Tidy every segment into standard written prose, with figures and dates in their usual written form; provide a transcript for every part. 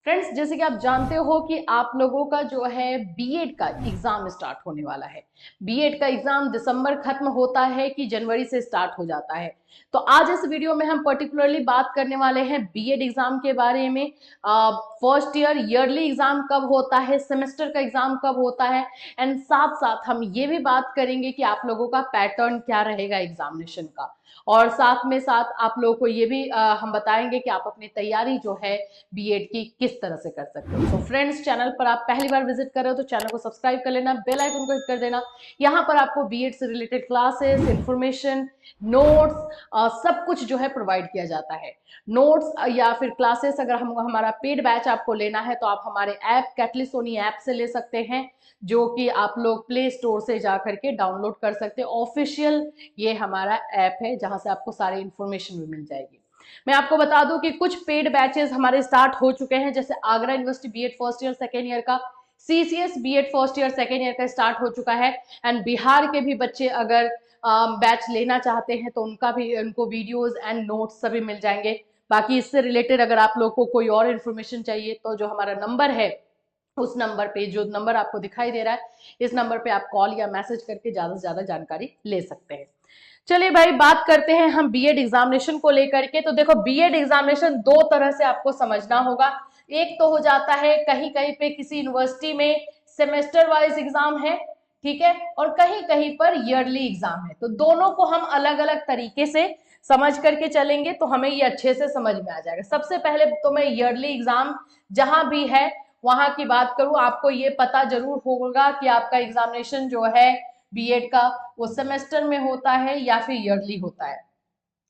Friends, जैसे कि आप जानते हो कि आप लोगों का जो है बीएड का एग्जाम स्टार्ट होने वाला है। बीएड का एग्जाम दिसंबर खत्म होता है कि जनवरी से स्टार्ट हो जाता है। तो आज इस वीडियो में हम पर्टिकुलरली बात करने वाले हैं बीएड एग्जाम के बारे में। फर्स्ट ईयर ईयरली एग्जाम कब होता है, सेमेस्टर का एग्जाम कब होता है, एंड साथ साथ हम ये भी बात करेंगे कि आप लोगों का पैटर्न क्या रहेगा एग्जामिनेशन का। और साथ में साथ आप लोगों को ये भी हम बताएंगे कि आप अपनी तैयारी जो है बीएड की किस तरह से कर सकते हो। सो फ्रेंड्स, चैनल पर आप पहली बार विजिट कर रहे हो तो चैनल को सब्सक्राइब कर लेना, बेल आइकन को हिट कर देना। यहाँ पर आपको बीएड से रिलेटेड क्लासेस, इंफॉर्मेशन, नोट्स सब कुछ जो है प्रोवाइड किया जाता है। नोट्स या फिर क्लासेस अगर हमारा पेड बैच आपको लेना है तो आप हमारे ऐप कैटलिस्ट सोनी ऐप से ले सकते हैं, जो कि आप लोग प्ले स्टोर से जा करके डाउनलोड कर सकते हैं। ऑफिशियल ये हमारा ऐप है जहां से आपको सारी इंफॉर्मेशन भी मिल जाएगी। मैं आपको बता दूं कि कुछ पेड बैचेस हमारे स्टार्ट हो चुके हैं, जैसे Agra university BEd first year second year का, CCS BEd first year second year का स्टार्ट हो चुका है। एंड बिहार के भी बच्चे अगर बैच लेना चाहते हैं तो उनको वीडियोज एंड नोट्स सभी मिल जाएंगे। बाकी इससे रिलेटेड अगर आप लोग को कोई और इन्फॉर्मेशन चाहिए तो जो हमारा नंबर है, उस नंबर पे, जो नंबर आपको दिखाई दे रहा है, इस नंबर पे आप कॉल या मैसेज करके ज्यादा से ज्यादा जानकारी ले सकते हैं। चलिए भाई, बात करते हैं हम बीएड एग्जामिनेशन को लेकर के। तो देखो, बीएड एग्जामिनेशन दो तरह से आपको समझना होगा। एक तो हो जाता है कहीं कहीं पे किसी यूनिवर्सिटी में सेमेस्टर वाइज एग्जाम है, ठीक है, और कहीं कहीं पर ईयरली एग्जाम है। तो दोनों को हम अलग अलग तरीके से समझ करके चलेंगे तो हमें ये अच्छे से समझ में आ जाएगा। सबसे पहले तो मैं ईयरली एग्जाम जहां भी है वहां की बात करूं, आपको ये पता जरूर होगा कि आपका एग्जामिनेशन जो है बीएड का वो सेमेस्टर में होता है या फिर ईयरली होता है।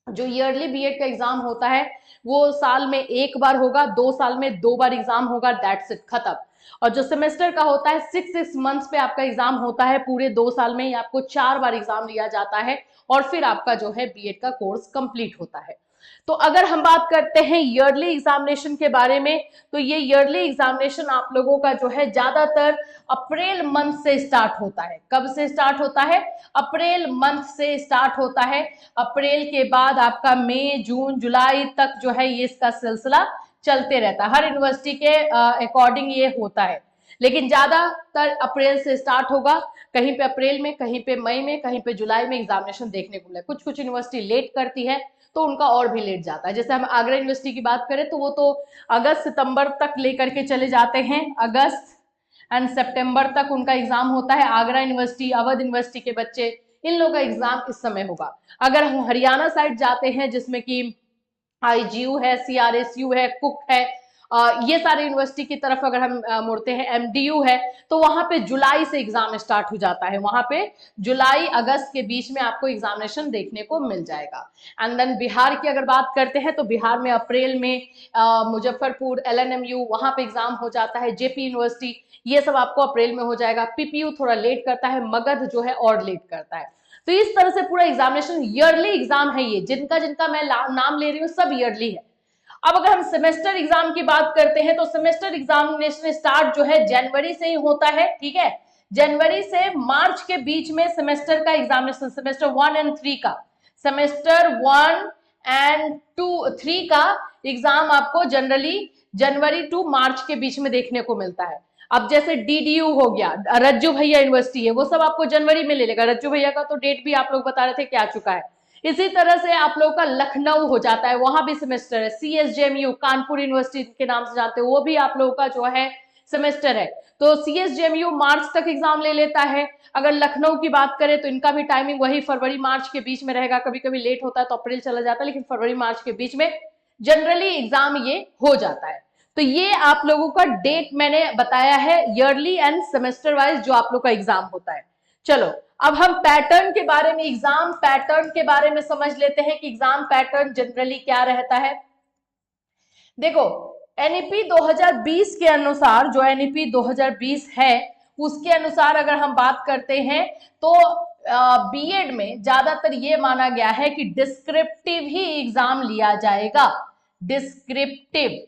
जो ईयरली बीएड का एग्जाम होता है वो साल में एक बार होगा, 2 साल में 2 बार एग्जाम होगा, दैट्स इट, खत्म। और जो सेमेस्टर का होता है 6 मंथ्स पे आपका एग्जाम होता है, पूरे 2 साल में ही आपको 4 बार एग्जाम लिया जाता है और फिर आपका जो है बीएड का कोर्स कंप्लीट होता है। तो अगर हम बात करते हैं ईयरली एग्जामिनेशन के बारे में, तो ये ईयरली एग्जामिनेशन आप लोगों का जो है ज्यादातर अप्रैल मंथ से स्टार्ट होता है। कब से स्टार्ट होता है? अप्रैल मंथ से स्टार्ट होता है। अप्रैल के बाद आपका मई, जून, जुलाई तक जो है ये इसका सिलसिला चलते रहता है। हर यूनिवर्सिटी के अकॉर्डिंग ये होता है, लेकिन ज्यादातर अप्रैल से स्टार्ट होगा। कहीं पे अप्रैल में, कहीं पे मई में, कहीं पे जुलाई में एग्जामिनेशन देखने को मिले। कुछ कुछ यूनिवर्सिटी लेट करती है तो उनका और भी लेट जाता है। जैसे हम आगरा यूनिवर्सिटी की बात करें तो वो तो अगस्त सितंबर तक लेकर के चले जाते हैं, अगस्त एंड सितंबर तक उनका एग्जाम होता है। आगरा यूनिवर्सिटी, अवध यूनिवर्सिटी के बच्चे, इन लोगों का एग्जाम इस समय होगा। अगर हम हरियाणा साइड जाते हैं जिसमें कि आईजीयू है, सीआरएसयू है, कुक है, ये सारे यूनिवर्सिटी की तरफ अगर हम मुड़ते हैं, एमडीयू है, तो वहां पे जुलाई से एग्जाम स्टार्ट हो जाता है। वहां पे जुलाई अगस्त के बीच में आपको एग्जामिनेशन देखने को मिल जाएगा। एंड देन बिहार की अगर बात करते हैं तो बिहार में अप्रैल में मुजफ्फरपुर, एलएनएमयू, वहां पे एग्जाम हो जाता है। जेपी यूनिवर्सिटी, ये सब आपको अप्रैल में हो जाएगा। पीपीयू थोड़ा लेट करता है, मगध जो है और लेट करता है। तो इस तरह से पूरा एग्जामिनेशन ईयरली एग्जाम है। ये जिनका जिनका मैं नाम ले रही हूँ सब ईयरली है। अब अगर हम सेमेस्टर एग्जाम की बात करते हैं तो सेमेस्टर एग्जामिनेशन स्टार्ट जो है जनवरी से ही होता है, ठीक है। जनवरी से मार्च के बीच में सेमेस्टर का एग्जामिनेशन, सेमेस्टर 1 एंड 3 का, सेमेस्टर 1 एंड 3 का एग्जाम आपको जनरली जनवरी टू मार्च के बीच में देखने को मिलता है। अब जैसे डीडीयू हो गया, रज्जू भैया यूनिवर्सिटी है, वो सब आपको जनवरी में ले लेगा। रज्जू भैया का तो डेट भी आप लोग बता रहे थे कि आ चुका है। इसी तरह से आप लोगों का लखनऊ हो जाता है, वहां भी सेमेस्टर है। सीएसजेएमयू, कानपुर यूनिवर्सिटी के नाम से जानते हो, वो भी आप लोगों का जो है सेमेस्टर है। तो सीएसजेएमयू मार्च तक एग्जाम ले लेता है। अगर लखनऊ की बात करें तो इनका भी टाइमिंग वही फरवरी मार्च के बीच में रहेगा। कभी कभी लेट होता है तो अप्रैल चला जाता है, लेकिन फरवरी मार्च के बीच में जनरली एग्जाम ये हो जाता है। तो ये आप लोगों का डेट मैंने बताया है, ईयरली एंड सेमेस्टर वाइज जो आप लोग का एग्जाम होता है। चलो, अब हम पैटर्न के बारे में, एग्जाम पैटर्न के बारे में समझ लेते हैं कि एग्जाम पैटर्न जनरली क्या रहता है। देखो, एनईपी 2020 के अनुसार, जो एनईपी 2020 है उसके अनुसार अगर हम बात करते हैं तो बीएड में ज्यादातर ये माना गया है कि डिस्क्रिप्टिव ही एग्जाम लिया जाएगा। डिस्क्रिप्टिव,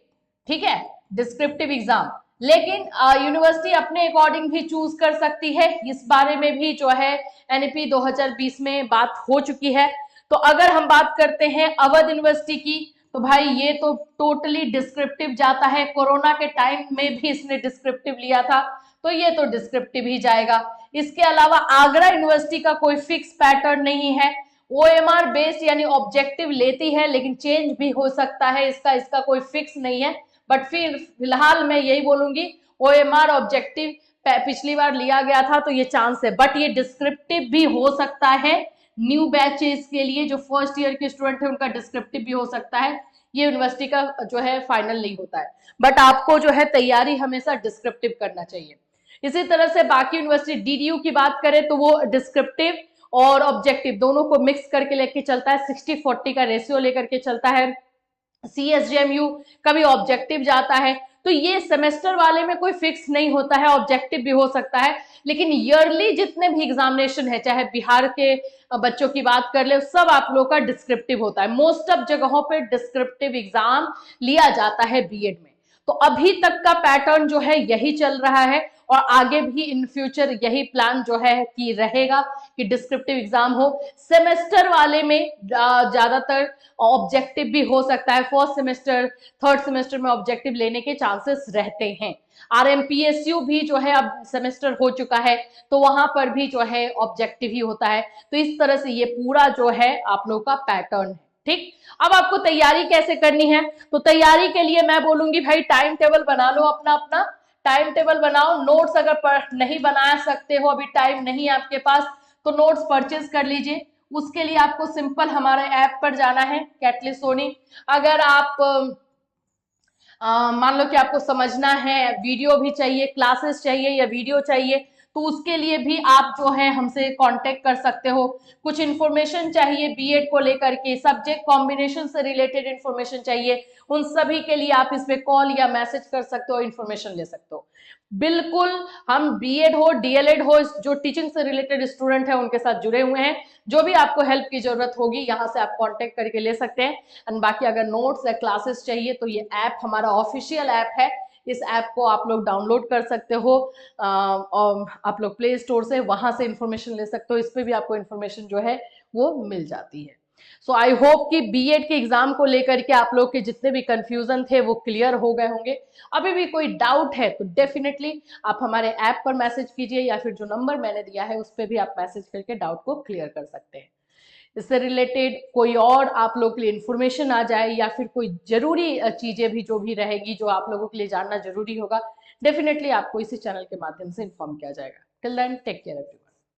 ठीक है, डिस्क्रिप्टिव एग्जाम। लेकिन यूनिवर्सिटी अपने अकॉर्डिंग भी चूज कर सकती है। इस बारे में भी जो है एनईपी 2020 में बात हो चुकी है। तो अगर हम बात करते हैं अवध यूनिवर्सिटी की, तो भाई ये तो टोटली डिस्क्रिप्टिव जाता है, कोरोना के टाइम में भी इसने डिस्क्रिप्टिव लिया था तो ये तो डिस्क्रिप्टिव ही जाएगा। इसके अलावा आगरा यूनिवर्सिटी का कोई फिक्स पैटर्न नहीं है, ओएमआर बेस्ड यानी ऑब्जेक्टिव लेती है लेकिन चेंज भी हो सकता है, इसका इसका कोई फिक्स नहीं है। बट फिर फिलहाल मैं यही बोलूंगी ओएमआर ऑब्जेक्टिव पिछली बार लिया गया था तो ये चांस है, बट ये डिस्क्रिप्टिव भी हो सकता है। न्यू बैचेस के लिए जो फर्स्ट ईयर के स्टूडेंट है उनका डिस्क्रिप्टिव भी हो सकता है, ये यूनिवर्सिटी का जो है फाइनल नहीं होता है। बट आपको जो है तैयारी हमेशा डिस्क्रिप्टिव करना चाहिए। इसी तरह से बाकी यूनिवर्सिटी डीडीयू की बात करें तो वो डिस्क्रिप्टिव और ऑब्जेक्टिव दोनों को मिक्स करके लेके चलता है, 60-40 का रेशियो लेकर के चलता है। CSJMU कभी ऑब्जेक्टिव जाता है, तो ये सेमेस्टर वाले में कोई फिक्स नहीं होता है, ऑब्जेक्टिव भी हो सकता है। लेकिन ईयरली जितने भी एग्जामिनेशन है, चाहे बिहार के बच्चों की बात कर ले, सब आप लोग का डिस्क्रिप्टिव होता है। मोस्ट ऑफ जगहों पे डिस्क्रिप्टिव एग्जाम लिया जाता है बीएड में। तो अभी तक का पैटर्न जो है यही चल रहा है और आगे भी इन फ्यूचर यही प्लान जो है कि रहेगा कि डिस्क्रिप्टिव एग्जाम हो। सेमेस्टर वाले में ज्यादातर ऑब्जेक्टिव भी हो सकता है, फर्स्ट सेमेस्टर थर्ड सेमेस्टर में ऑब्जेक्टिव लेने के चांसेस रहते हैं। RMPSU भी जो है अब सेमेस्टर हो चुका है तो वहां पर भी जो है ऑब्जेक्टिव ही होता है। तो इस तरह से ये पूरा जो है आप लोग का पैटर्न है। ठीक, अब आपको तैयारी कैसे करनी है, तो तैयारी के लिए मैं बोलूंगी भाई टाइम टेबल बना लो, अपना अपना टाइम टेबल बनाओ। नोट्स अगर नहीं बना सकते हो, अभी टाइम नहीं है आपके पास, तो नोट्स परचेज कर लीजिए। उसके लिए आपको सिंपल हमारे ऐप पर जाना है, कैटलिस्ट सोनी। अगर आप मान लो कि आपको समझना है, वीडियो भी चाहिए, क्लासेस चाहिए या वीडियो चाहिए, तो उसके लिए भी आप जो है हमसे कांटेक्ट कर सकते हो। कुछ इन्फॉर्मेशन चाहिए बीएड को लेकर के, सब्जेक्ट कॉम्बिनेशन से रिलेटेड इन्फॉर्मेशन चाहिए, उन सभी के लिए आप इस पे कॉल या मैसेज कर सकते हो, इन्फॉर्मेशन ले सकते हो। बिल्कुल हम बीएड हो डीएलएड हो जो टीचिंग से रिलेटेड स्टूडेंट है उनके साथ जुड़े हुए हैं। जो भी आपको हेल्प की जरूरत होगी यहाँ से आप कांटेक्ट करके ले सकते हैं। एंड बाकी अगर नोट्स या क्लासेस चाहिए तो ये ऐप हमारा ऑफिशियल ऐप है, इस ऐप को आप लोग डाउनलोड कर सकते हो और आप लोग प्ले स्टोर से, वहां से इंफॉर्मेशन ले सकते हो। इस पे भी आपको इंफॉर्मेशन जो है वो मिल जाती है। सो आई होप कि बीएड के एग्जाम को लेकर के आप लोग के जितने भी कंफ्यूजन थे वो क्लियर हो गए होंगे। अभी भी कोई डाउट है तो डेफिनेटली आप हमारे ऐप पर मैसेज कीजिए या फिर जो नंबर मैंने दिया है उस पर भी आप मैसेज करके डाउट को क्लियर कर सकते हैं। इससे रिलेटेड कोई और आप लोग के लिए इंफॉर्मेशन आ जाए या फिर कोई जरूरी चीजें भी जो भी रहेगी जो आप लोगों के लिए जानना जरूरी होगा, डेफिनेटली आपको इसी चैनल के माध्यम से इन्फॉर्म किया जाएगा। Till then take care everyone.